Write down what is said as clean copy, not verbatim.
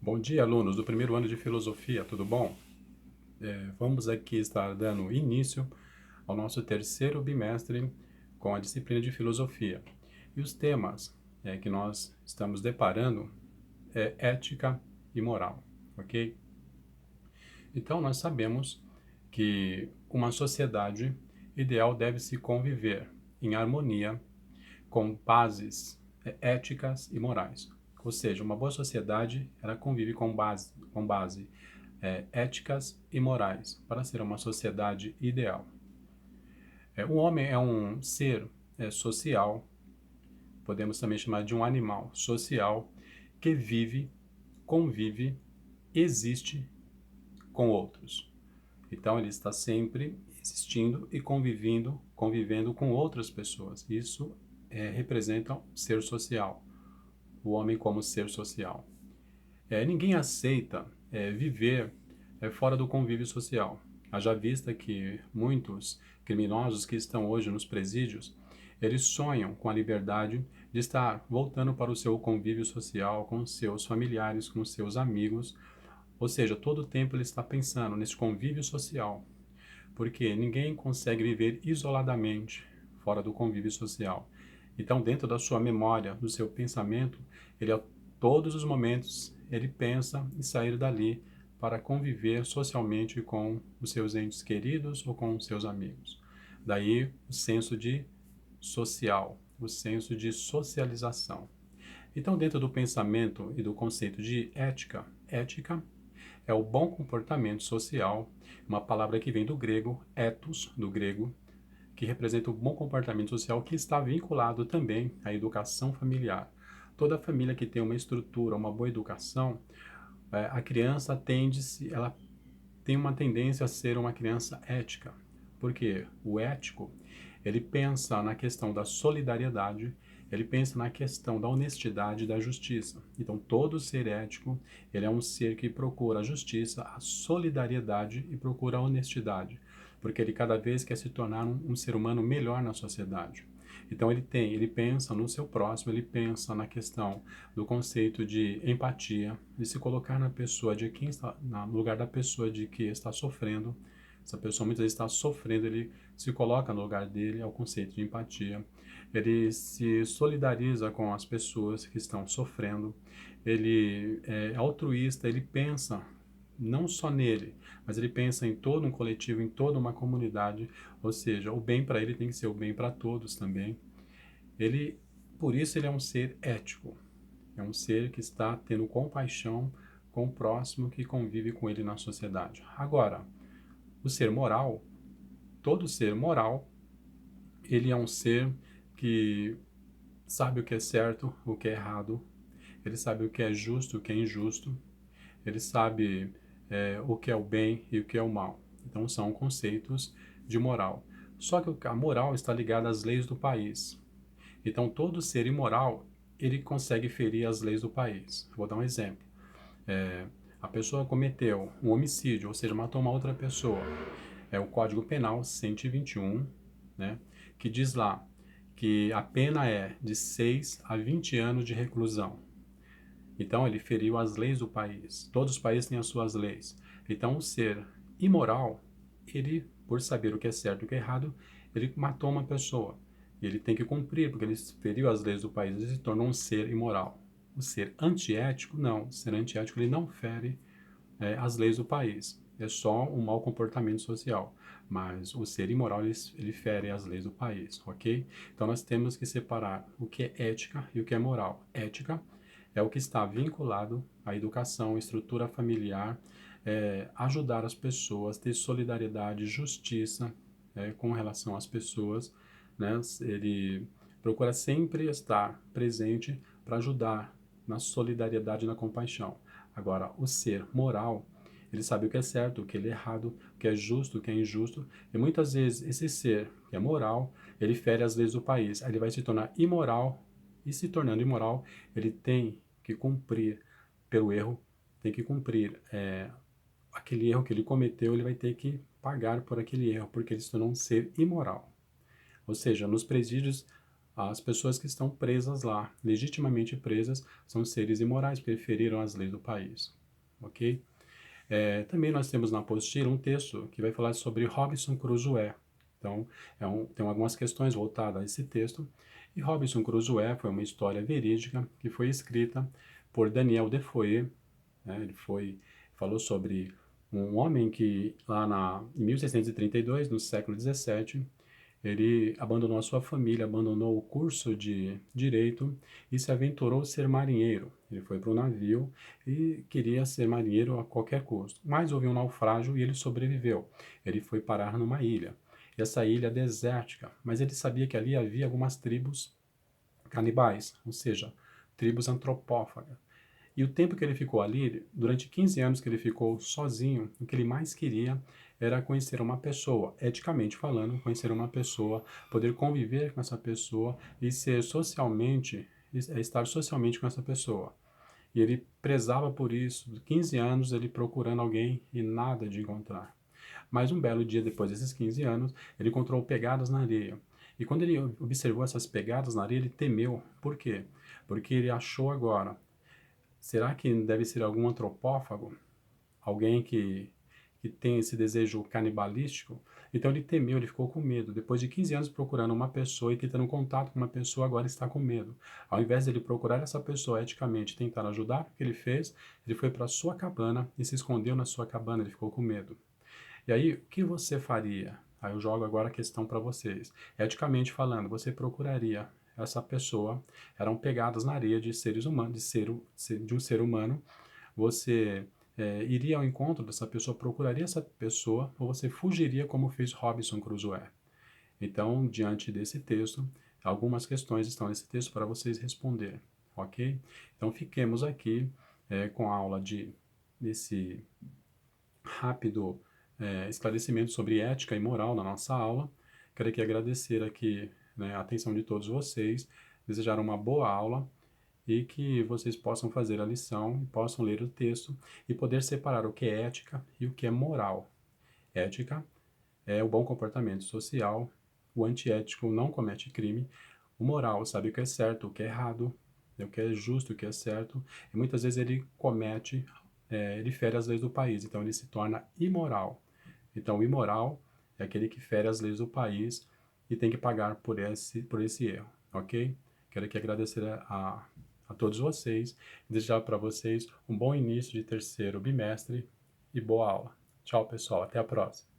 Bom dia, alunos do primeiro ano de filosofia, tudo bom? Vamos aqui estar dando início ao nosso terceiro bimestre com a disciplina de filosofia. E os temas que nós estamos deparando é ética e moral, ok? Então, nós sabemos que uma sociedade ideal deve se conviver em harmonia com bases éticas e morais. Ou seja, uma boa sociedade ela convive com base éticas e morais para ser uma sociedade ideal. O homem é um ser social, podemos também chamar de um animal social que vive, convive, existe com outros. Então ele está sempre existindo e convivendo com outras pessoas. Isso representa um ser social, o homem como ser social. Ninguém aceita viver fora do convívio social. Haja vista que muitos criminosos que estão hoje nos presídios, eles sonham com a liberdade de estar voltando para o seu convívio social com seus familiares, com seus amigos, ou seja, todo o tempo ele está pensando nesse convívio social, porque ninguém consegue viver isoladamente fora do convívio social. Então, dentro da sua memória, do seu pensamento, ele a todos os momentos ele pensa em sair dali para conviver socialmente com os seus entes queridos ou com os seus amigos. Daí o senso de social, o senso de socialização. Então, dentro do pensamento e do conceito de ética, ética é o bom comportamento social, uma palavra que vem do grego, ethos, do grego, que representa o bom comportamento social que está vinculado também à educação familiar. Toda família que tem uma estrutura, uma boa educação, a criança ela tem uma tendência a ser uma criança ética, porque o ético, ele pensa na questão da solidariedade, ele pensa na questão da honestidade e da justiça. Então, todo ser ético, ele é um ser que procura a justiça, a solidariedade e procura a honestidade, porque ele cada vez quer se tornar um ser humano melhor na sociedade. Então ele pensa no seu próximo, ele pensa na questão do conceito de empatia, de se colocar na pessoa de quem está, no lugar da pessoa de que está sofrendo. Essa pessoa muitas vezes está sofrendo, ele se coloca no lugar dele, é o conceito de empatia. Ele se solidariza com as pessoas que estão sofrendo. Ele é altruísta, ele pensa não só nele, mas ele pensa em todo um coletivo, em toda uma comunidade, ou seja, o bem para ele tem que ser o bem para todos também. Ele, por isso ele é um ser ético, é um ser que está tendo compaixão com o próximo que convive com ele na sociedade. Agora, o ser moral, todo ser moral, ele é um ser que sabe o que é certo, o que é errado, ele sabe o que é justo, o que é injusto, ele sabe o que é o bem e o que é o mal. Então são conceitos de moral. Só que a moral está ligada às leis do país. Então todo ser imoral, ele consegue ferir as leis do país. Vou dar um exemplo. É, a pessoa cometeu um homicídio, ou seja, matou uma outra pessoa. É o Código Penal 121, né, que diz lá que a pena é de 6 a 20 anos de reclusão. Então ele feriu as leis do país. Todos os países têm as suas leis. Então o ser imoral, ele, por saber o que é certo e o que é errado, ele matou uma pessoa. E ele tem que cumprir, porque ele feriu as leis do país, ele se tornou um ser imoral. O ser antiético, não. O ser antiético, ele não fere as leis do país. É só um mau comportamento social. Mas o ser imoral, ele fere as leis do país, ok? Então nós temos que separar o que é ética e o que é moral. Ética é o que está vinculado à educação, estrutura familiar, ajudar as pessoas, ter solidariedade, justiça com relação às pessoas, né? Ele procura sempre estar presente para ajudar na solidariedade e na compaixão. Agora, o ser moral, ele sabe o que é certo, o que é errado, o que é justo, o que é injusto, e muitas vezes esse ser que é moral, ele fere as leis do país, aí ele vai se tornar imoral, e se tornando imoral, ele tem que cumprir pelo erro, tem que cumprir aquele erro que ele cometeu, ele vai ter que pagar por aquele erro, porque ele se tornou um ser imoral. Ou seja, nos presídios, as pessoas que estão presas lá, legitimamente presas, são seres imorais, porque feriram as leis do país, ok? Também nós temos na apostila um texto que vai falar sobre Robinson Crusoe. Então, tem algumas questões voltadas a esse texto. E Robinson Crusoe foi uma história verídica que foi escrita por Daniel Defoe, né? Falou sobre um homem que em 1632, no século XVII, ele abandonou a sua família, abandonou o curso de direito e se aventurou a ser marinheiro. Ele foi para o navio e queria ser marinheiro a qualquer custo. Mas houve um naufrágio e ele sobreviveu. Ele foi parar numa ilha. Essa ilha é desértica, mas ele sabia que ali havia algumas tribos canibais, ou seja, tribos antropófagas. E o tempo que ele ficou ali, durante 15 anos que ele ficou sozinho, o que ele mais queria era conhecer uma pessoa, eticamente falando, conhecer uma pessoa, poder conviver com essa pessoa e ser socialmente, estar socialmente com essa pessoa. E ele prezava por isso, 15 anos ele procurando alguém e nada de encontrar. Mas um belo dia depois desses 15 anos, ele encontrou pegadas na areia. E quando ele observou essas pegadas na areia, ele temeu. Por quê? Porque ele achou agora, será que deve ser algum antropófago? Alguém que tem esse desejo canibalístico? Então ele temeu, ele ficou com medo. Depois de 15 anos procurando uma pessoa e tentando contato com uma pessoa, agora está com medo. Ao invés de ele procurar essa pessoa eticamente e tentar ajudar, o que ele fez? Ele foi para a sua cabana e se escondeu na sua cabana, ele ficou com medo. E aí, o que você faria? Aí eu jogo agora a questão para vocês. Eticamente falando, você procuraria essa pessoa, eram pegadas na areia de seres humanos, de um ser humano, você iria ao encontro dessa pessoa, procuraria essa pessoa, ou você fugiria como fez Robinson Crusoe? Então, diante desse texto, algumas questões estão nesse texto para vocês responderem, ok? Então, fiquemos aqui com a aula desse rápido esclarecimento sobre ética e moral na nossa aula. Quero aqui agradecer aqui, né, a atenção de todos vocês, desejar uma boa aula e que vocês possam fazer a lição, possam ler o texto e poder separar o que é ética e o que é moral. Ética é o bom comportamento social, o antiético não comete crime, o moral sabe o que é certo, o que é errado, o que é justo, o que é certo, e muitas vezes ele comete, ele fere as leis do país, então ele se torna imoral. Então, o imoral é aquele que fere as leis do país e tem que pagar por esse erro, ok? Quero aqui agradecer a todos vocês e desejar para vocês um bom início de terceiro bimestre e boa aula. Tchau, pessoal. Até a próxima.